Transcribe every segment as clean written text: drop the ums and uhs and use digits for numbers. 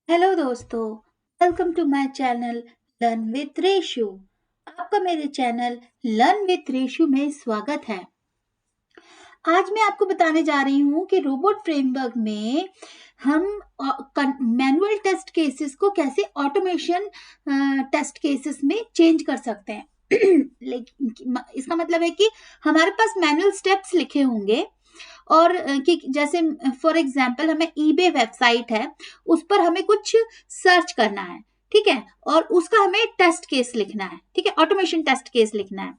Hello दोस्तों, welcome to my channel learn with Reshu. आपका मेरे चैनल लर्न विथ रेशु में स्वागत है। आज मैं आपको बताने जा रही हूँ कि रोबोट फ्रेमवर्क में हम मैनुअल टेस्ट केसेस को कैसे ऑटोमेशन टेस्ट केसेस में चेंज कर सकते हैं। लेकिन इसका मतलब है कि हमारे पास मैनुअल स्टेप्स लिखे होंगे और कि जैसे फॉर एग्जाम्पल हमें ईबे वेबसाइट है, उस पर हमें कुछ सर्च करना है, ठीक है, और उसका हमें टेस्ट केस लिखना है, ठीक है, ऑटोमेशन टेस्ट केस लिखना है।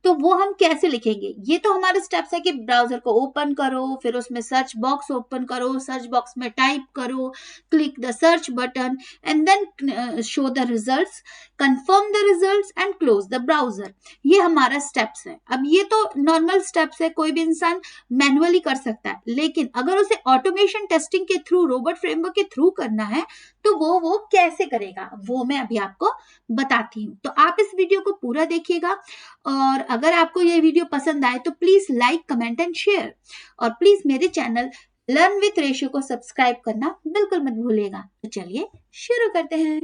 तो वो हम कैसे लिखेंगे? ये तो हमारे स्टेप्स है कि ब्राउजर को ओपन करो, फिर उसमें सर्च बॉक्स ओपन करो, सर्च बॉक्स में टाइप करो, click the search button and then show the results, confirm the results and close the browser. ये हमारा स्टेप्स है। अब ये तो नॉर्मल स्टेप्स है, कोई भी इंसान मैनुअली कर सकता है, लेकिन अगर उसे ऑटोमेशन टेस्टिंग के थ्रू, रोबोट फ्रेमवर्क के थ्रू करना है तो वो कैसे करेगा, वो मैं अभी आपको बताती हूँ। तो आप इस वीडियो को पूरा देखिएगा और अगर आपको ये वीडियो पसंद आए तो please like, comment and share, और प्लीज मेरे चैनल लर्न विथ रेशो को सब्सक्राइब करना बिल्कुल मत भूलिएगा। तो चलिए शुरू करते हैं।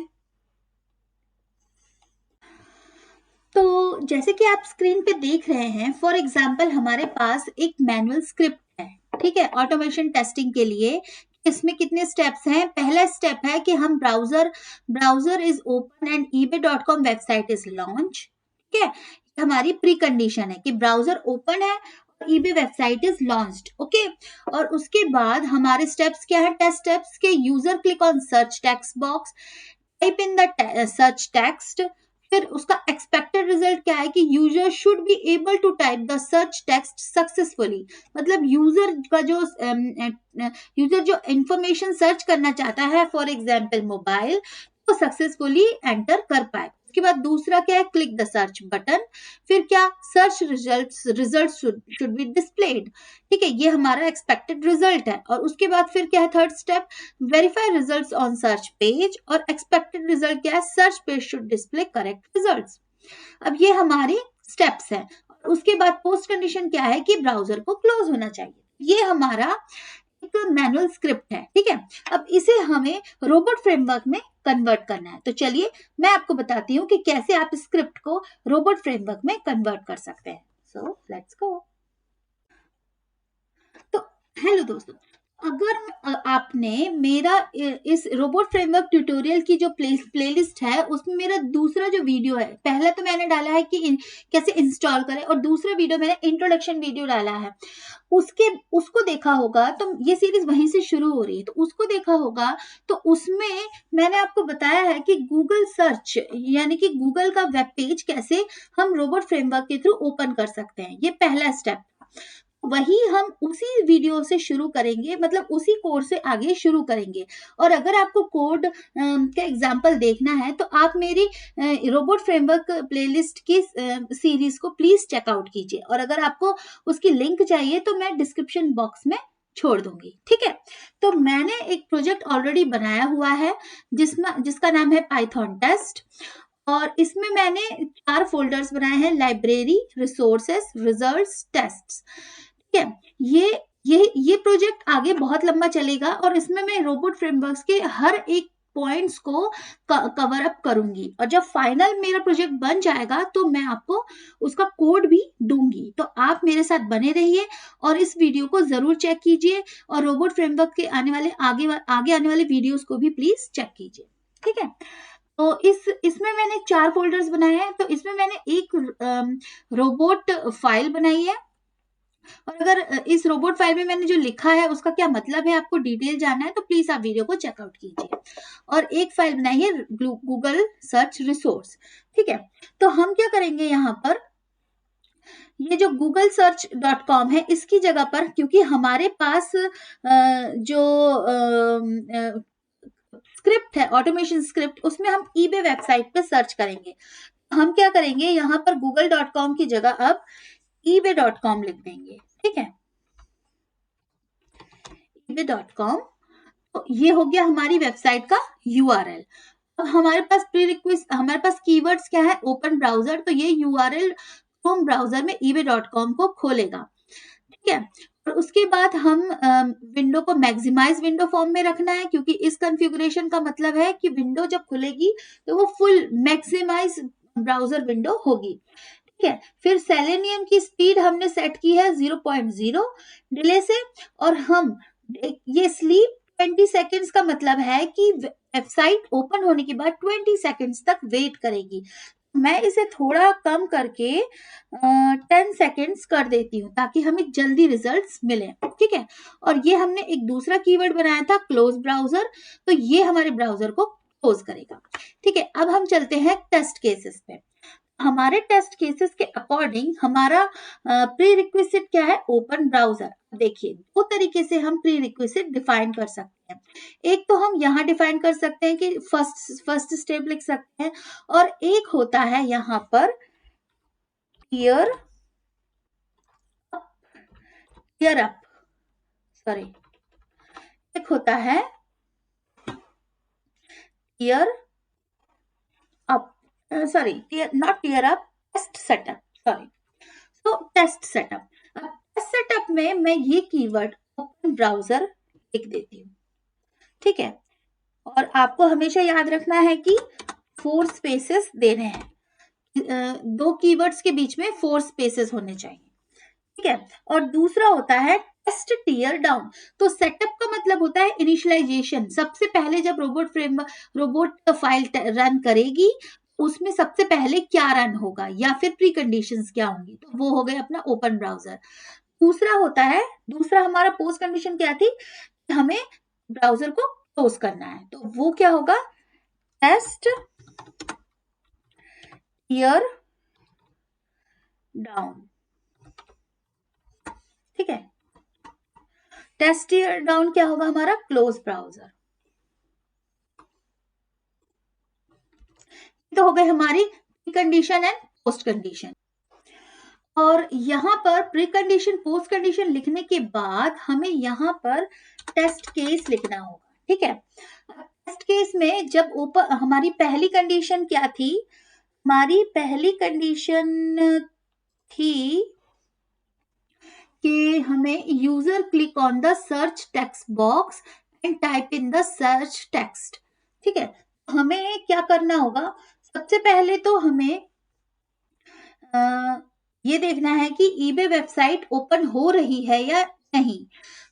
तो जैसे कि आप स्क्रीन पे देख रहे हैं, फॉर एग्जाम्पल हमारे पास एक मैनुअल स्क्रिप्ट है, ठीक है, ऑटोमेशन टेस्टिंग के लिए। इसमें कितने स्टेप्स हैं? पहला स्टेप है कि हम browser is open and ebay.com website is launch, ठीक है, हमारी प्री कंडीशन है कि ब्राउजर ओपन है, eBay website is launched, okay. और उसके बाद हमारे स्टेप्स क्या है? टेस्ट स्टेप्स के user click on search text box, type in the search text, फिर उसका एक्सपेक्टेड रिजल्ट क्या है कि user should be able to type the search text successfully. मतलब यूजर जो इंफॉर्मेशन सर्च करना चाहता है, फॉर एग्जांपल मोबाइल, तो सक्सेसफुली एंटर कर पाए। उसके बाद दूसरा क्या है? Click the search button. फिर क्या? Search result should be displayed, ठीक है, ये हमारा एक्सपेक्टेड रिजल्ट है। और उसके बाद फिर क्या है? Third step, verify results on search page, और एक्सपेक्टेड रिजल्ट क्या है? Search page should display correct results. अब ये हमारे स्टेप्स हैं। उसके बाद पोस्ट कंडीशन क्या है कि ब्राउजर को क्लोज होना चाहिए। ये हमारा एक मैनुअल स्क्रिप्ट है, ठीक है। अब इसे हमें रोबोट फ्रेमवर्क में कन्वर्ट करना है। तो चलिए मैं आपको बताती हूँ कि कैसे आप स्क्रिप्ट को रोबोट फ्रेमवर्क में कन्वर्ट कर सकते हैं। So let's go. तो हेलो दोस्तों, अगर आपने मेरा इस रोबोट फ्रेमवर्क ट्यूटोरियल की जो प्लेलिस्ट है, उसमें मेरा दूसरा जो वीडियो है, पहला तो मैंने डाला है कि कैसे इंस्टॉल करें, और दूसरा वीडियो मैंने इंट्रोडक्शन वीडियो डाला है, उसको देखा होगा तो ये सीरीज वहीं से शुरू हो रही है, तो उसको देखा होगा। तो उसमें मैंने आपको बताया है कि गूगल सर्च यानी कि गूगल का वेब पेज कैसे हम रोबोट फ्रेमवर्क के थ्रू ओपन कर सकते हैं। ये पहला स्टेप, वही हम उसी वीडियो से शुरू करेंगे, मतलब उसी कोड से आगे शुरू करेंगे। और अगर आपको कोड का एग्जांपल देखना है तो आप मेरी रोबोट फ्रेमवर्क प्लेलिस्ट की सीरीज को प्लीज चेकआउट कीजिए, और अगर आपको उसकी लिंक चाहिए तो मैं डिस्क्रिप्शन बॉक्स में छोड़ दूंगी, ठीक है। तो मैंने एक प्रोजेक्ट ऑलरेडी बनाया हुआ है जिसका नाम है पाइथन टेस्ट, और इसमें मैंने 4 फोल्डर्स बनाए हैं: लाइब्रेरी, रिसोर्सेस, रिजल्ट्स, टेस्ट्स, ठीक है। ये प्रोजेक्ट आगे बहुत लंबा चलेगा, और इसमें मैं रोबोट फ्रेमवर्क्स के हर एक पॉइंट्स को कवर अप करूंगी, और जब फाइनल मेरा प्रोजेक्ट बन जाएगा तो मैं आपको उसका कोड भी दूंगी। तो आप मेरे साथ बने रहिए और इस वीडियो को जरूर चेक कीजिए, और रोबोट फ्रेमवर्क के आगे आने वाले वीडियोस को भी प्लीज चेक कीजिए, ठीक है। तो इसमें मैंने 4 फोल्डर्स बनाए हैं। तो इसमें मैंने एक रोबोट फाइल बनाई है, और अगर इस रोबोट फाइल में मैंने जो लिखा है उसका क्या मतलब है, आपको डिटेल जानना है तो प्लीज आप वीडियो को चेकआउट कीजिए। और एक फाइल बनाई है गूगल सर्च रिसोर्स, ठीक है। तो हम क्या करेंगे यहाँ पर, ये जो google-search.com है, इसकी जगह पर, क्योंकि हमारे पास जो स्क्रिप्ट है, ऑटोमेशन स्क्रिप्ट, उसमें हम ईबे वेबसाइट पे सर्च करेंगे। हम क्या करेंगे, यहाँ पर google.com की जगह अब ebay.com लिख देंगे, ठीक है, ebay.com। तो ये हो गया हमारी वेबसाइट का URL। अब हमारे पास कीवर्ड्स क्या है? ओपन ब्राउजर, तो ये URL क्रोम ब्राउजर में ebay.com को खोलेगा, ठीक है। और उसके बाद हम विंडो को मैक्सिमाइज विंडो फॉर्म में रखना है, क्योंकि इस कॉन्फ़िगरेशन का मतलब है कि विंडो जब खुलेगी तो वो फुल मैक्सिमाइज ब्राउजर विंडो होगी। ठीक है, फिर सेलेनियम की स्पीड हमने सेट की है 0.0 डिले से, और हम ये स्लीप 20 सेकेंड्स का मतलब है कि वेबसाइट ओपन होने के बाद 20 सेकेंड्स तक वेट करेगी। मैं इसे थोड़ा कम करके 10 सेकेंड्स कर देती हूँ ताकि हमें जल्दी रिजल्ट्स मिले। ठीक है, और ये हमने एक दूसरा कीवर्ड बनाया था क्लोज ब्राउजर, तो ये हमारे ब्राउजर को क्लोज करेगा। ठीक है, अब हम चलते हैं टेस्ट केसेस पे। हमारे टेस्ट केसेस के अकॉर्डिंग हमारा प्री रिक्विजिट क्या है, ओपन ब्राउजर। देखिए, दो तरीके से हम प्री रिक्विजिट डिफाइन कर सकते हैं। एक तो हम यहाँ डिफाइन कर सकते हैं कि फर्स्ट स्टेप लिख सकते हैं, और एक होता है यहाँ पर टियर अप, सॉरी, एक होता है tear up, sorry, not tear up, test setup, sorry. तो टेस्ट सेटअप, टेस्ट सेटअप में मैं ये कीवर्ड ओपन ब्राउजर लिख देती हूँ। ठीक है, और आपको हमेशा याद रखना है कि 4 स्पेसेस देने हैं, दो कीवर्ड्स के बीच में 4 स्पेसेस होने चाहिए। ठीक है, और दूसरा होता है टेस्ट टियर डाउन। तो सेटअप का मतलब होता है इनिशियलाइजेशन। सबसे पहले जब रोबोट फाइल रन करेगी, उसमें सबसे पहले क्या रन होगा या फिर प्री कंडीशंस क्या होंगी, तो वो हो गए अपना ओपन ब्राउजर। दूसरा होता है, दूसरा हमारा पोस्ट कंडीशन क्या थी, हमें ब्राउजर को क्लोज करना है, तो वो क्या होगा, टेस्ट टियर डाउन। ठीक है, टेस्ट टियर डाउन क्या होगा, हमारा क्लोज ब्राउजर। तो हो गए हमारी pre condition and post condition. और यहाँ पर प्री कंडीशन पोस्ट कंडीशन लिखने के बाद हमें यहाँ पर टेस्ट केस लिखना होगा। ठीक है, टेस्ट केस में जब ऊपर हमारी पहली कंडीशन क्या थी, हमारी पहली कंडीशन थी कि हमें user click on the search text box and type in the search text. ठीक है, हमें क्या करना होगा, सबसे पहले तो हमें ये देखना है कि ईबे वेबसाइट ओपन हो रही है या नहीं।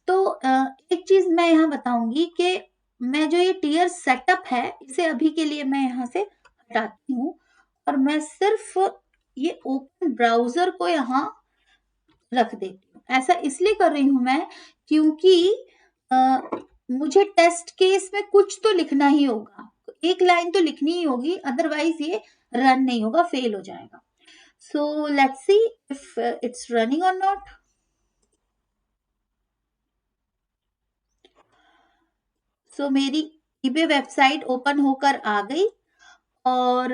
तो एक चीज मैं यहाँ बताऊंगी कि मैं जो ये टियर सेटअप है, इसे अभी के लिए मैं यहाँ से हटाती हूँ, और मैं सिर्फ ये ओपन ब्राउजर को यहाँ रख देती हूँ। ऐसा इसलिए कर रही हूँ मैं, क्योंकि मुझे टेस्ट केस में कुछ तो लिखना ही होगा, एक लाइन तो लिखनी ही होगी, अदरवाइज ये रन नहीं होगा, फेल हो जाएगा। So let's see if it's running or not. So मेरी eBay वेबसाइट ओपन होकर आ गई, और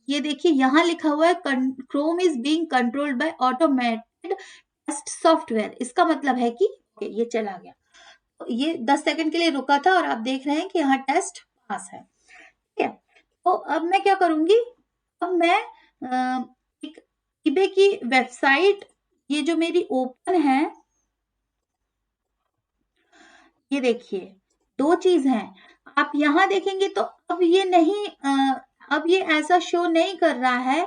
ये देखिए यहाँ लिखा हुआ है Chrome is being controlled by automated test software। इसका मतलब है कि ये चला गया, ये 10 सेकंड के लिए रुका था, और आप देख रहे हैं कि यहाँ टेस्ट पास है। ठीक है, तो अब मैं क्या करूंगी, अब मैं एक eBay की वेबसाइट, ये जो मेरी ओपन है, ये देखिए दो चीज हैं, आप यहाँ देखेंगे तो अब ये नहीं, अब ये ऐसा शो नहीं कर रहा है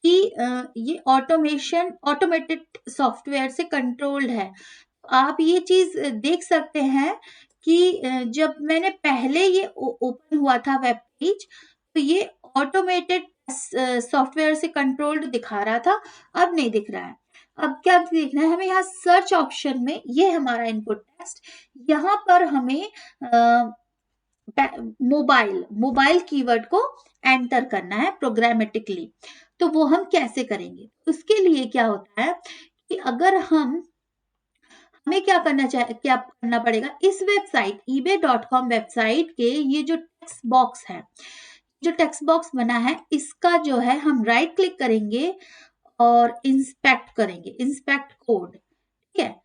कि ये ऑटोमेटेड सॉफ्टवेयर से कंट्रोल्ड है। आप ये चीज देख सकते हैं कि जब मैंने पहले ये ओपन हुआ था वेब पेज, तो ये ऑटोमेटेड सॉफ्टवेयर से कंट्रोल्ड दिखा रहा था, अब नहीं दिख रहा है। अब क्या देखना है हमें, यहाँ सर्च ऑप्शन में ये हमारा इनपुट टेक्स्ट, यहाँ पर हमें मोबाइल कीवर्ड को एंटर करना है प्रोग्रामेटिकली। तो वो हम कैसे करेंगे, उसके लिए क्या होता है कि अगर हमें क्या करना पड़ेगा, इस वेबसाइट ebay.com वेबसाइट के ये जो टेक्स्ट बॉक्स है, जो टेक्स्ट बॉक्स बना है, इसका जो है हम राइट क्लिक करेंगे और इंस्पेक्ट करेंगे, इंस्पेक्ट कोड। ठीक है,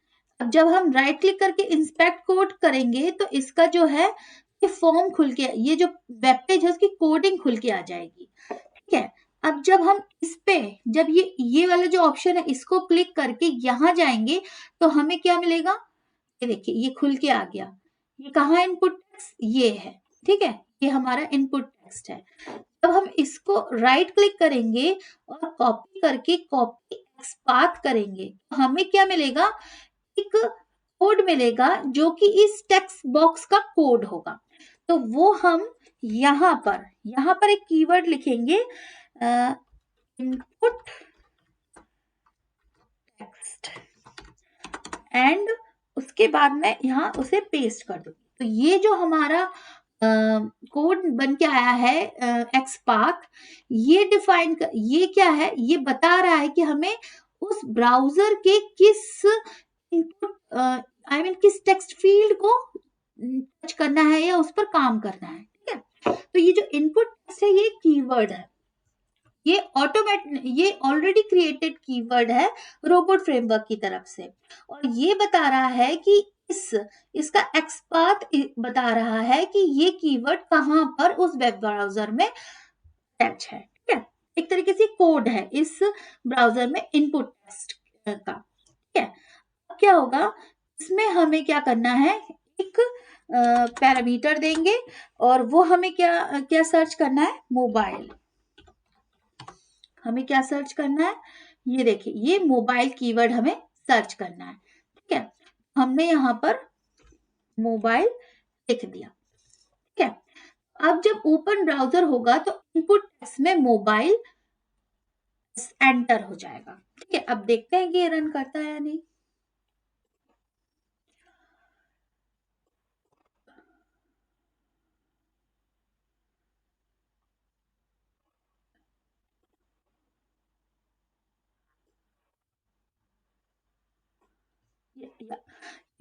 अब जब हम राइट क्लिक करके इंस्पेक्ट कोड करेंगे तो इसका जो है ये फॉर्म खुल के, ये जो वेब पेज है उसकी कोडिंग खुल के आ जाएगी। ठीक है, अब जब हम इस पे, जब ये वाला जो ऑप्शन है इसको क्लिक करके यहाँ जाएंगे तो हमें क्या मिलेगा, ये देखिए ये खुल के आ गया। ये कहाँ इनपुट टेक्स्ट, ये है, ठीक है, ये हमारा इनपुट टेक्स्ट है। जब हम इसको राइट क्लिक करेंगे और कॉपी करके कॉपी एक्सपाथ करेंगे तो हमें क्या मिलेगा, एक कोड मिलेगा जो कि इस टेक्स्ट बॉक्स का कोड होगा। तो वो हम यहाँ पर एक कीवर्ड लिखेंगे इनपुट टेक्स्ट एंड उसके बाद मैं यहाँ उसे पेस्ट कर दूंगी। तो ये जो हमारा कोड बन के आया है एक्सपाथ, ये डिफाइन ये क्या है, ये बता रहा है कि हमें उस ब्राउजर के किस इनपुट आई मीन किस टेक्स्ट फील्ड को टच करना है या उस पर काम करना है, ठीक है। तो ये जो इनपुट टेक्स्ट है ये कीवर्ड है, ये ऑलरेडी क्रिएटेड कीवर्ड है रोबोट फ्रेमवर्क की तरफ से, और ये बता रहा है कि इसका एक्सपाथ बता रहा है कि ये कीवर्ड कहां पर उस वेब ब्राउजर में अटैच है, ठीक है। एक तरीके से कोड है इस ब्राउजर में इनपुट टेक्स्ट का, ठीक है। अब क्या होगा, इसमें हमें क्या करना है, एक पैरामीटर देंगे और वो हमें क्या क्या सर्च करना है, मोबाइल। हमें क्या सर्च करना है, ये देखिए ये मोबाइल कीवर्ड हमें सर्च करना है, ठीक है। हमने यहाँ पर मोबाइल लिख दिया, ठीक है। अब जब ओपन ब्राउजर होगा तो इनपुट टेक्स्ट में मोबाइल एंटर हो जाएगा, ठीक है। अब देखते हैं कि ये रन करता है या नहीं।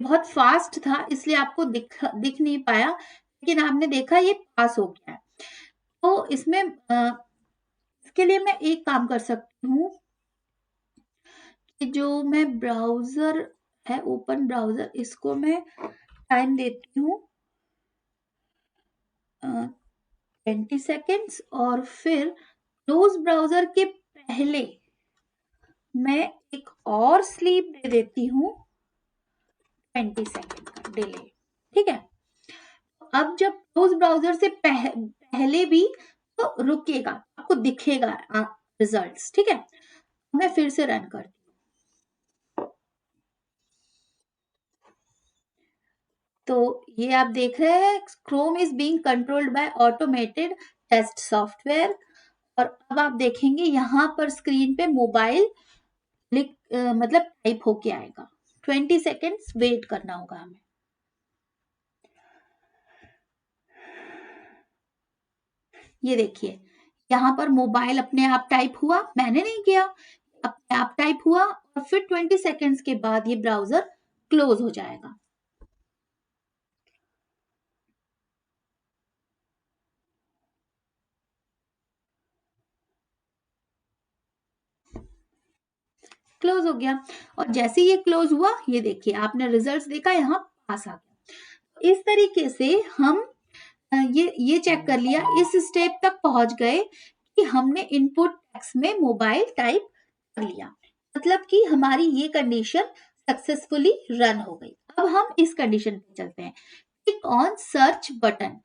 बहुत फास्ट था इसलिए आपको दिख नहीं पाया, लेकिन आपने देखा ये पास हो गया है। तो इसमें इसके लिए मैं एक काम कर सकती हूँ कि जो मैं ब्राउजर है, ओपन ब्राउजर, इसको मैं टाइम देती हूँ 20 सेकेंड्स, और फिर क्लोज ब्राउजर के पहले मैं एक और स्लीप दे देती हूँ 20 सेकेंड का डिले, ठीक है। अब जब क्लोज ब्राउजर से पहले भी तो रुकेगा, आपको दिखेगा रिजल्ट्स, ठीक है। मैं फिर से रन करती हूँ। तो ये आप देख रहे हैं Chrome is being controlled by automated test software, और अब आप देखेंगे यहाँ पर स्क्रीन पे मोबाइल मतलब टाइप होके आएगा। 20 सेकेंड्स वेट करना होगा हमें। ये देखिए यहाँ पर मोबाइल अपने आप टाइप हुआ, मैंने नहीं किया, अपने आप टाइप हुआ, और फिर 20 सेकेंड्स के बाद ये ब्राउजर क्लोज हो जाएगा। क्लोज हो गया, और जैसे ये क्लोज हुआ, ये देखिए आपने रिजल्ट्स देखा, यहाँ पास आ गया। इस तरीके से हम ये चेक कर लिया, इस स्टेप तक पहुंच गए कि हमने इनपुट टेक्स्ट में मोबाइल टाइप कर लिया, मतलब कि हमारी ये कंडीशन सक्सेसफुली रन हो गई। अब हम इस कंडीशन पे चलते हैं, क्लिक ऑन सर्च बटन।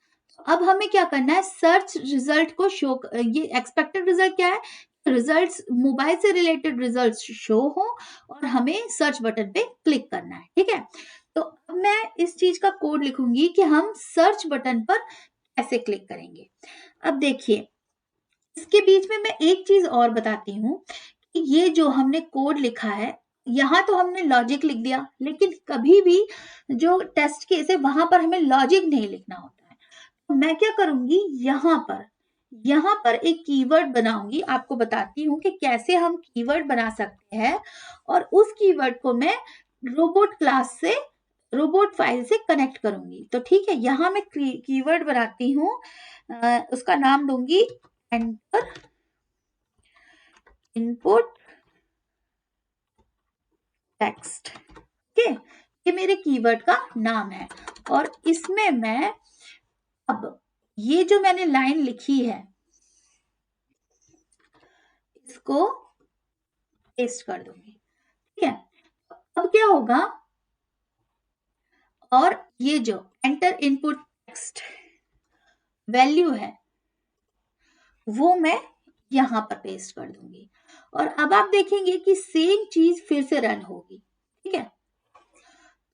अब हमें क्या करना है, सर्च रिजल्ट को शो, ये एक्सपेक्टेड रिजल्ट क्या है, रिजल्ट्स मोबाइल से रिलेटेड रिजल्ट्स शो हो और हमें सर्च बटन पे क्लिक करना है, ठीक है। तो अब मैं इस चीज का कोड लिखूंगी कि हम सर्च बटन पर कैसे क्लिक करेंगे। अब देखिए इसके बीच में मैं एक चीज और बताती हूँ कि ये जो हमने कोड लिखा है, यहाँ तो हमने लॉजिक लिख दिया, लेकिन कभी भी जो टेस्ट केस है वहां पर हमें लॉजिक नहीं लिखना होता है। तो मैं क्या करूंगी, यहाँ पर एक कीवर्ड बनाऊंगी, आपको बताती हूँ कि कैसे हम कीवर्ड बना सकते हैं, और उस कीवर्ड को मैं रोबोट क्लास से, रोबोट फाइल से कनेक्ट करूंगी। तो ठीक है, यहाँ मैं कीवर्ड बनाती हूँ, उसका नाम दूंगी एंटर इनपुट टेक्स्ट, ठीक है। ये मेरे कीवर्ड का नाम है, और इसमें मैं अब ये जो मैंने लाइन लिखी है, इसको पेस्ट कर दूंगी। ठीक है, अब क्या होगा, और ये जो एंटर इनपुट टेक्स्ट वैल्यू है वो मैं यहां पर पेस्ट कर दूंगी, और अब आप देखेंगे कि सेम चीज फिर से रन होगी। ठीक है,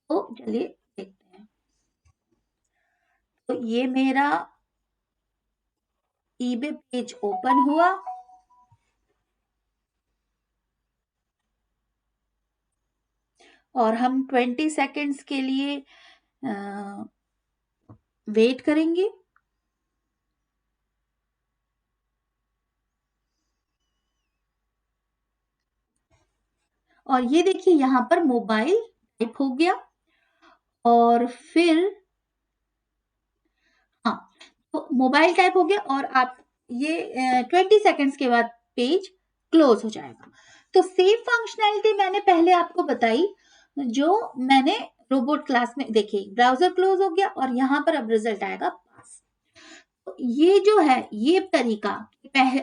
तो चलिए देखते हैं। तो ये मेरा ईबे पेज ओपन हुआ, और हम 20 सेकेंड्स के लिए वेट करेंगे। और ये देखिए यहाँ पर मोबाइल टाइप हो गया, और फिर हाँ, तो मोबाइल टाइप हो गया, और आप ये 20 सेकेंड्स के बाद पेज क्लोज हो जाएगा। तो सेम फंक्शनैलिटी मैंने पहले आपको बताई, जो मैंने रोबोट क्लास में देखी। ब्राउजर क्लोज हो गया, और यहाँ पर अब रिजल्ट आएगा पास। तो ये जो है ये तरीका,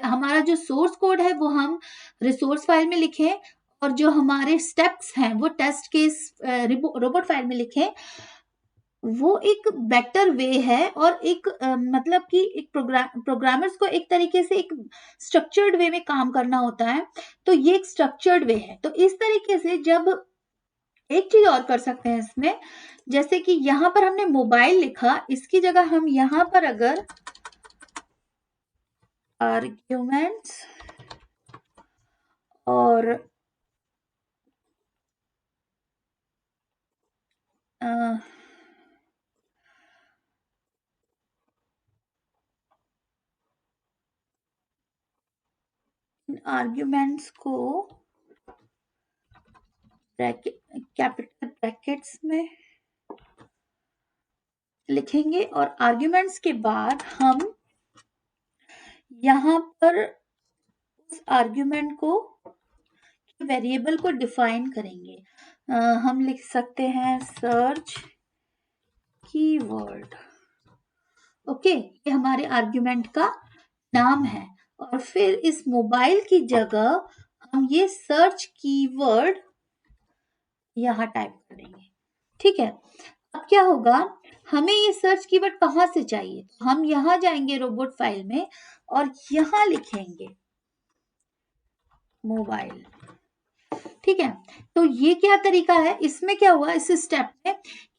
हमारा जो सोर्स कोड है वो हम रिसोर्स फाइल में लिखें, और जो हमारे स्टेप्स हैं वो टेस्ट केस रोबोट फाइल में लिखें, वो एक बेटर वे है, और एक मतलब कि एक प्रोग्रामर्स को एक तरीके से एक स्ट्रक्चर्ड वे में काम करना होता है, तो ये एक स्ट्रक्चर्ड वे है। तो इस तरीके से जब एक चीज और कर सकते हैं इसमें, जैसे कि यहाँ पर हमने मोबाइल लिखा, इसकी जगह हम यहाँ पर अगर आर्ग्यूमेंट्स और आर्ग्यूमेंट्स को कैपिटल ब्रैकेट्स में लिखेंगे, और आर्ग्यूमेंट्स के बाद हम यहाँ पर उस आर्ग्यूमेंट को वेरिएबल को डिफाइन करेंगे। हम लिख सकते हैं सर्च कीवर्ड। ओके, ये हमारे आर्ग्यूमेंट का नाम है, और फिर इस मोबाइल की जगह हम ये सर्च कीवर्ड यहाँ टाइप करेंगे। ठीक है, अब क्या होगा, हमें ये सर्च कीवर्ड कहाँ से चाहिए, हम यहाँ जाएंगे रोबोट फाइल में, और यहाँ लिखेंगे मोबाइल। ठीक है, तो ये क्या तरीका है, इसमें क्या हुआ, इस स्टेप में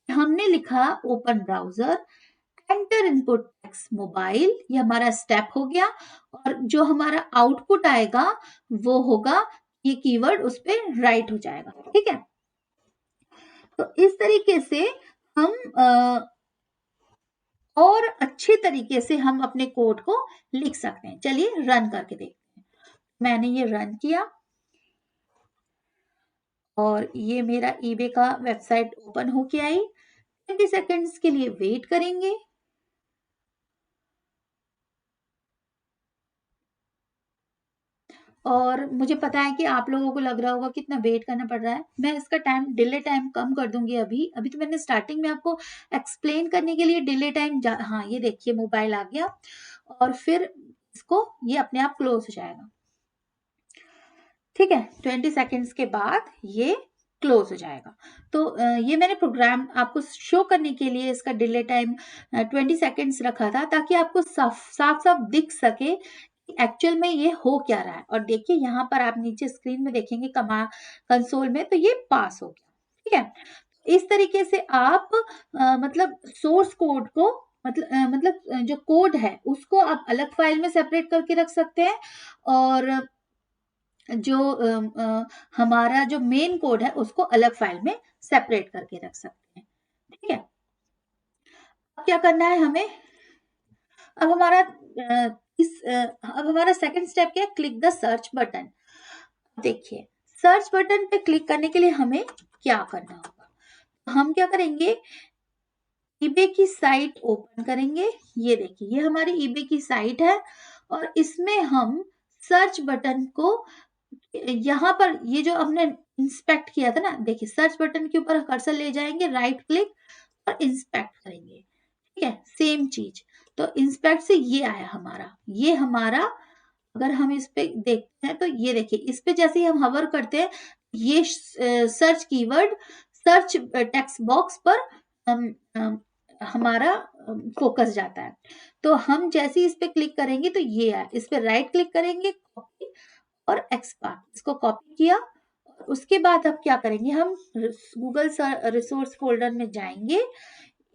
हमने लिखा open browser, enter input text mobile, ये हमारा स्टेप हो गया, और जो हमारा आउटपुट आएगा वो होगा ये कीवर्ड उस पर राइट हो जाएगा। ठीक है, तो इस तरीके से हम और अच्छे तरीके से हम अपने कोड को लिख सकते हैं। चलिए रन करके देखते हैं। मैंने ये रन किया, और ये मेरा ईबे का वेबसाइट ओपन होके आई। 20 सेकेंड्स के लिए वेट करेंगे, और मुझे पता है कि आप लोगों को लग रहा होगा कितना वेट करना पड़ रहा है। मैं इसका डिले टाइम कम कर दूंगी। अभी अभी तो मैंने स्टार्टिंग में आपको एक्सप्लेन करने के लिए डिले टाइम, हाँ ये देखिए मोबाइल आ गया, और फिर इसको ये अपने आप क्लोज हो जाएगा। ठीक है, 20 सेकेंड्स के बाद ये क्लोज हो जाएगा। तो ये मैंने प्रोग्राम आपको शो करने के लिए इसका डिले टाइम 20 सेकेंड्स रखा था, ताकि आपको साफ साफ दिख सके एक्चुअल में ये हो क्या रहा है। और देखिए यहाँ पर आप नीचे स्क्रीन में देखेंगे कंसोल में, तो ये पास हो गया। ठीक है, इस तरीके से आप मतलब सोर्स कोड को मतलब जो कोड है उसको आप अलग फाइल में सेपरेट करके रख सकते हैं, और जो हमारा जो मेन कोड है उसको अलग फाइल में सेपरेट करके रख सकते हैं। ठीक है, अब क्या करना है हमें, अब हमारा अब हमारा सेकंड स्टेप क्या है, क्लिक द सर्च बटन। देखिए सर्च बटन पे क्लिक करने के लिए हमें क्या करना होगा, हम क्या करेंगे, ईबे की साइट ओपन करेंगे। ये देखिए ये हमारी ईबे की साइट है, और इसमें हम सर्च बटन को यहाँ पर ये जो हमने इंस्पेक्ट किया था ना, देखिए सर्च बटन के ऊपर कर्सर ले जाएंगे, राइट क्लिक और इंस्पेक्ट करेंगे। ठीक है, सेम चीज, तो इंस्पेक्ट से ये आया हमारा, ये हमारा अगर हम इस पे देखते हैं तो ये देखिए, इस पे जैसे ही हम हवर करते हैं ये search keyword search text box पर हमारा फोकस जाता है। तो हम जैसे ही इस पे क्लिक करेंगे तो ये है, इस पे राइट क्लिक करेंगे, कॉपी और एक्सपार्ट, इसको कॉपी किया। उसके बाद अब क्या करेंगे, हम गूगल रिसोर्स फोल्डर में जाएंगे,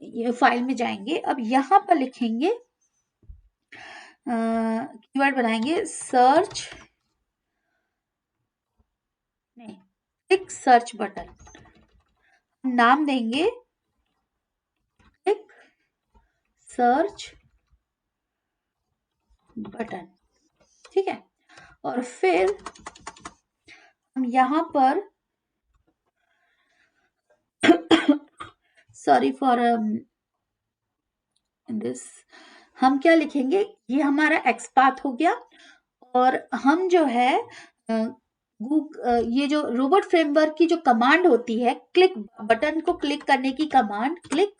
ये फाइल में जाएंगे। अब यहाँ पर लिखेंगे, कीवर्ड बनाएंगे सर्च, नहीं, क्लिक सर्च बटन, नाम देंगे क्लिक सर्च बटन, ठीक है। और फिर हम यहाँ पर सॉरी फॉर दिस, हम क्या लिखेंगे, ये हमारा एक्सपाथ हो गया। और हम जो है ये जो रोबोट फ्रेमवर्क की जो कमांड होती है, क्लिक बटन को क्लिक करने की कमांड, क्लिक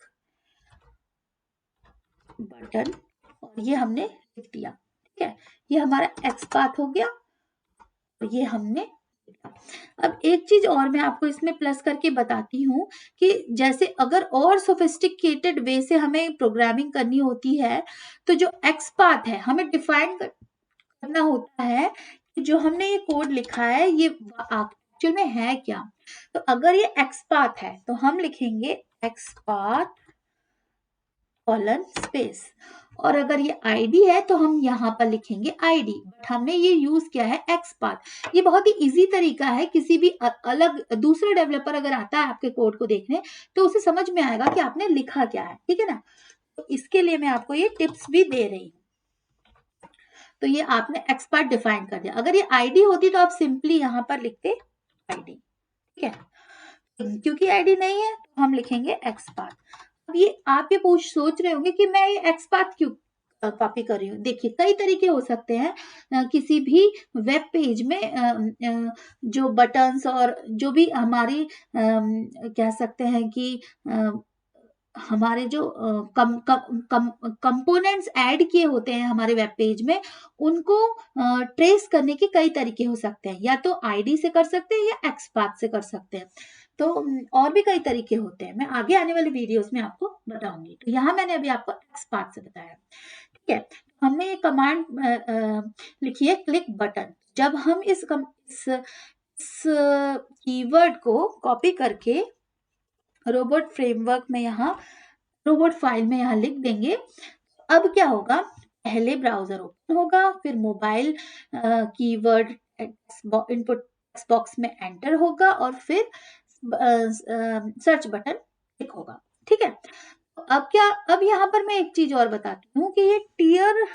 बटन, और ये हमने लिख दिया, ठीक है। ये हमारा एक्सपाथ हो गया, ये हमने। अब एक चीज और मैं आपको इसमें प्लस करके बताती हूँ कि जैसे अगर और सोफिस्टिकेटेड वे से हमें प्रोग्रामिंग करनी होती है तो जो एक्सपाथ है हमें डिफाइन करना होता है कि जो हमने ये कोड लिखा है ये एक्चुअल में है क्या। तो अगर ये एक्सपाथ है तो हम लिखेंगे एक्सपाथ कॉलन स्पेस, और अगर ये आईडी है तो हम यहाँ पर लिखेंगे आईडी, बट हमने ये यूज किया है एक्सपाथ। ये बहुत ही इजी तरीका है, किसी भी अलग दूसरा डेवलपर अगर आता है आपके कोड को देखने तो उसे समझ में आएगा कि आपने लिखा क्या है, ठीक है ना। तो इसके लिए मैं आपको ये टिप्स भी दे रही हूँ। तो ये आपने एक्सपाथ डिफाइन कर दिया। अगर ये आईडी होती तो आप सिंपली यहाँ पर लिखते आईडी, ठीक है। क्योंकि आईडी नहीं है तो हम लिखेंगे एक्सपाथ। अब ये आप ये सोच रहे होंगे कि मैं ये एक्सपाथ क्यों कॉपी कर रही हूँ। देखिए कई तरीके हो सकते हैं, किसी भी वेब पेज में जो बटन्स और जो भी हमारी कह सकते हैं कि हमारे जो कंपोनेंट्स ऐड किए होते हैं हमारे वेब पेज में, उनको ट्रेस करने के कई तरीके हो सकते हैं, या तो आईडी से कर सकते हैं या एक्सपाथ से कर सकते हैं। तो और भी कई तरीके होते हैं, मैं आगे आने वाली वीडियोस में आपको बताऊंगी। तो यहाँ मैंने अभी आपको एक्सपाथ से बताया, ठीक है। हमने ये कमांड लिखी है क्लिक बटन। जब हम इस कीवर्ड को कॉपी करके रोबोट फ्रेमवर्क में यहाँ रोबोट फाइल में यहाँ लिख देंगे, अब क्या होगा, पहले ब्राउजर ओपन होगा, फिर mobile keyword input text box में एंटर होगा और फिर सर्च बटन क्लिक होगा, ठीक है। अब क्या, अब यहाँ पर मैं एक चीज और बताती हूँ कि ये टियर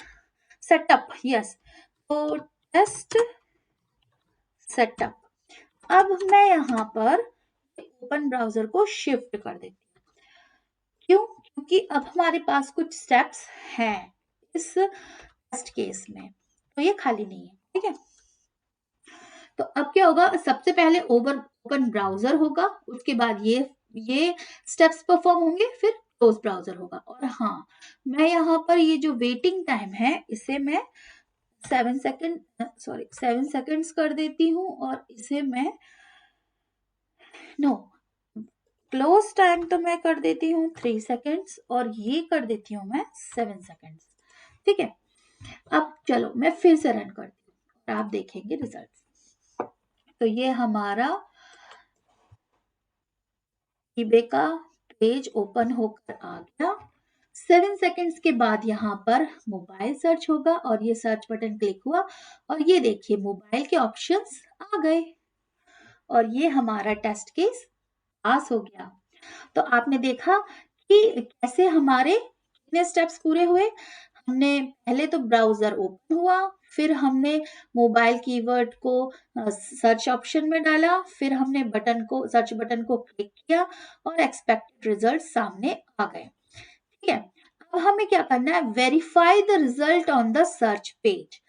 सेटअप, यस, तो टेस्ट सेटअप। अब मैं यहाँ पर ओपन ब्राउजर को शिफ्ट कर देती हूँ, क्यों, क्योंकि अब हमारे पास कुछ स्टेप्स हैं इस टेस्ट केस में, तो ये खाली नहीं है, ठीक है। तो अब क्या होगा, सबसे पहले ओपन ब्राउजर होगा, उसके बाद ये स्टेप्स परफॉर्म होंगे, फिर क्लोज ब्राउजर होगा। और हाँ, मैं यहाँ पर ये जो वेटिंग टाइम है इसे मैं 7 सेकेंड्स कर देती हूँ, और इसे मैं क्लोज टाइम तो मैं कर देती हूँ 3 सेकेंड्स, और ये कर देती हूँ मैं 7 सेकेंड्स, ठीक है। अब चलो मैं फिर से रन करती हूँ और आप देखेंगे रिजल्ट। तो ये हमारा ईबे का पेज ओपन होकर आ गया। 7 सेकेंड्स के बाद यहाँ पर मोबाइल सर्च होगा और ये सर्च बटन क्लिक हुआ, और ये देखिए मोबाइल के ऑप्शंस आ गए, और ये हमारा टेस्ट केस पास हो गया। तो आपने देखा कि कैसे हमारे कितने स्टेप्स पूरे हुए। हमने पहले तो ब्राउजर ओपन हुआ, फिर हमने मोबाइल कीवर्ड को सर्च ऑप्शन में डाला, फिर हमने सर्च बटन को क्लिक किया और एक्सपेक्टेड रिजल्ट सामने आ गए, ठीक है। अब हमें क्या करना है, verify the result on the search page,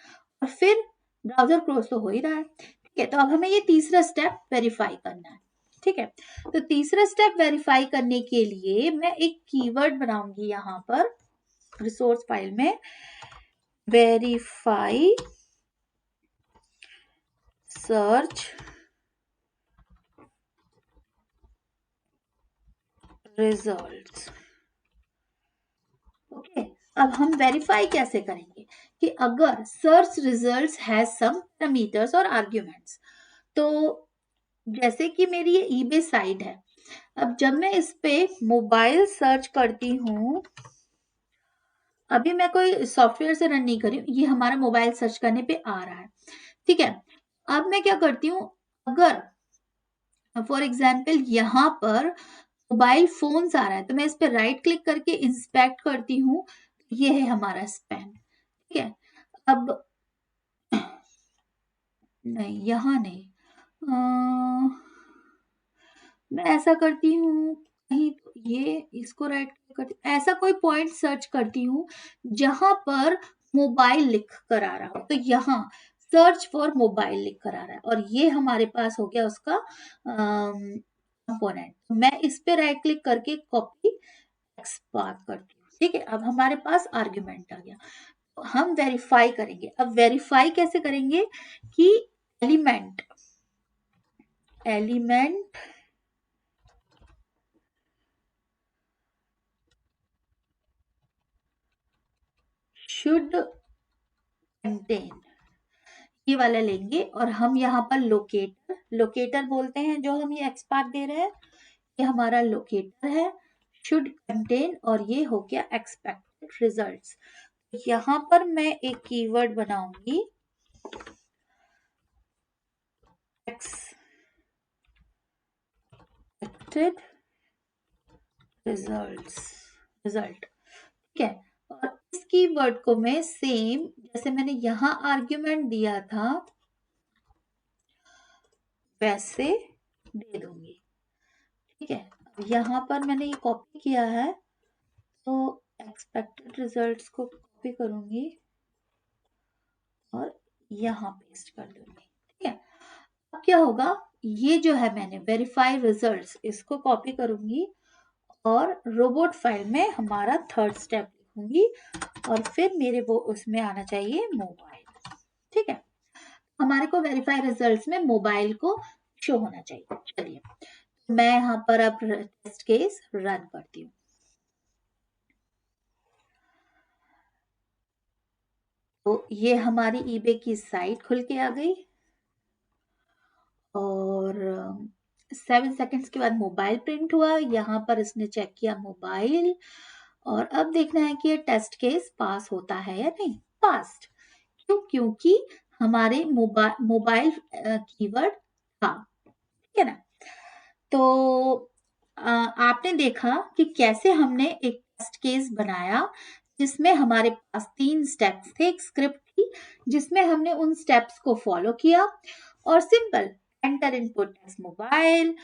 और फिर ब्राउजर क्लोज तो हो ही रहा है, ठीक है। तो अब हमें ये तीसरा स्टेप वेरीफाई करना है, ठीक है। तो तीसरा स्टेप वेरीफाई करने के लिए मैं एक कीवर्ड बनाऊंगी यहाँ पर रिसोर्स फाइल में, वेरीफाई सर्च रिजल्ट्स। ओके, अब हम वेरीफाई कैसे करेंगे कि अगर search results has some parameters और आर्ग्यूमेंट्स। तो जैसे कि मेरी ये ईबे साइट है, अब जब मैं इस पे मोबाइल सर्च करती हूँ, अभी मैं कोई सॉफ्टवेयर से रन नहीं कर रही हूँ, ये हमारा मोबाइल सर्च करने पे आ रहा है, ठीक है। अब मैं क्या करती हूँ, अगर फॉर एग्जाम्पल यहाँ पर मोबाइल फोन्स आ रहा है तो मैं इस पे राइट क्लिक करके इंस्पेक्ट करती हूँ, ये है हमारा स्पैम, ठीक है। अब नहीं, यहाँ नहीं, मैं ऐसा करती हूँ कहीं, तो ये इसको राइट क्लिक करती, ऐसा कोई पॉइंट सर्च करती हूँ जहां पर मोबाइल लिख कर आ रहा हो, तो यहाँ सर्च फॉर मोबाइल लिख कर आ रहा है और ये हमारे पास हो गया उसका कंपोनेंट। मैं इस पे राइट क्लिक करके कॉपी एक्सपार्ट करती हूँ, ठीक है। अब हमारे पास आर्ग्यूमेंट आ गया, तो हम वेरीफाई करेंगे। अब वेरीफाई कैसे करेंगे कि एलिमेंट शुड कंटेन, ये वाला लेंगे और हम यहाँ पर लोकेटर बोलते हैं जो हम ये एक्सपार्ट दे रहे हैं, ये हमारा लोकेटर है, शुड कंटेन, और ये हो गया एक्सपेक्टेड रिजल्ट्स। यहाँ पर मैं एक कीवर्ड बनाऊंगी एक्सपेक्टेड रिजल्ट, ठीक है। और इस कीवर्ड को मैं सेम जैसे मैंने यहाँ आर्ग्यूमेंट दिया था वैसे दे दूंगी, ठीक है। यहाँ पर मैंने ये कॉपी किया है, तो एक्सपेक्टेड रिजल्ट्स को कॉपी करूंगी और यहाँ पेस्ट कर दूंगी, ठीक है। अब क्या होगा, ये जो है मैंने वेरीफाई रिजल्ट्स, इसको कॉपी करूंगी और रोबोट फाइल में हमारा थर्ड स्टेप लिखूंगी और फिर मेरे वो उसमें आना चाहिए मोबाइल, ठीक है। हमारे को वेरीफाई रिजल्ट्स में मोबाइल को शो होना चाहिए। चलिए मैं यहाँ पर अब टेस्ट केस रन करती हूँ। तो ये हमारी ईबे की साइट खुल के आ गई और 7 सेकंड्स के बाद मोबाइल प्रिंट हुआ। यहाँ पर इसने चेक किया मोबाइल और अब देखना है कि ये टेस्ट केस पास होता है या नहीं। पास्ट, क्यों? क्योंकि हमारे मोबाइल कीवर्ड था, ठीक है ना। तो आपने देखा कि कैसे हमने एक टेस्ट केस बनाया जिसमें हमारे पास 3 स्टेप्स थे, एक स्क्रिप्ट थी जिसमें हमने उन स्टेप्स को फॉलो किया और simple enter input as mobile,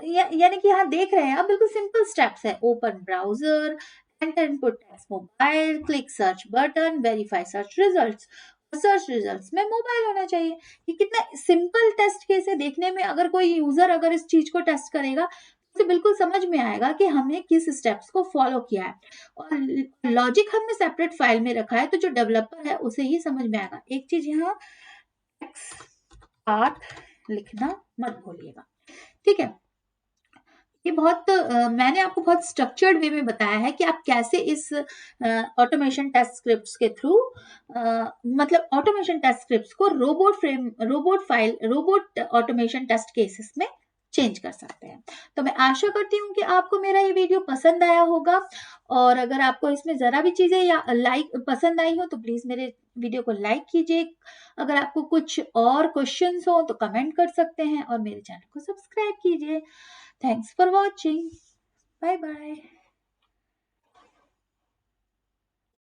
यानी कि यहाँ देख रहे हैं आप बिल्कुल सिंपल स्टेप्स है। Open browser, enter input as mobile, click search button, verify search results. Search results में मोबाइल होना चाहिए। ये कितना सिंपल टेस्ट केस है, देखने में अगर कोई यूजर अगर इस चीज को टेस्ट करेगा तो बिल्कुल समझ में आएगा कि हमने किस स्टेप्स को फॉलो किया है और लॉजिक हमने सेपरेट फाइल में रखा है, तो जो डेवलपर है उसे ही समझ में आएगा। एक चीज यहाँ एक्सपार्ट लिखना मत भूलिएगा, ठीक है। ये बहुत मैंने आपको बहुत स्ट्रक्चर्ड वे में बताया है कि आप कैसे इस ऑटोमेशन टेस्ट स्क्रिप्ट्स के थ्रू मतलब ऑटोमेशन टेस्ट स्क्रिप्ट्स को रोबोट ऑटोमेशन टेस्ट केसेस में चेंज कर सकते हैं। तो मैं आशा करती हूँ कि आपको मेरा ये वीडियो पसंद आया होगा और अगर आपको इसमें जरा भी चीजें या लाइक पसंद आई हो तो प्लीज मेरे वीडियो को लाइक कीजिए। अगर आपको कुछ और क्वेश्चंस हो तो कमेंट कर सकते हैं और मेरे चैनल को सब्सक्राइब कीजिए। Thanks for watching. Bye bye.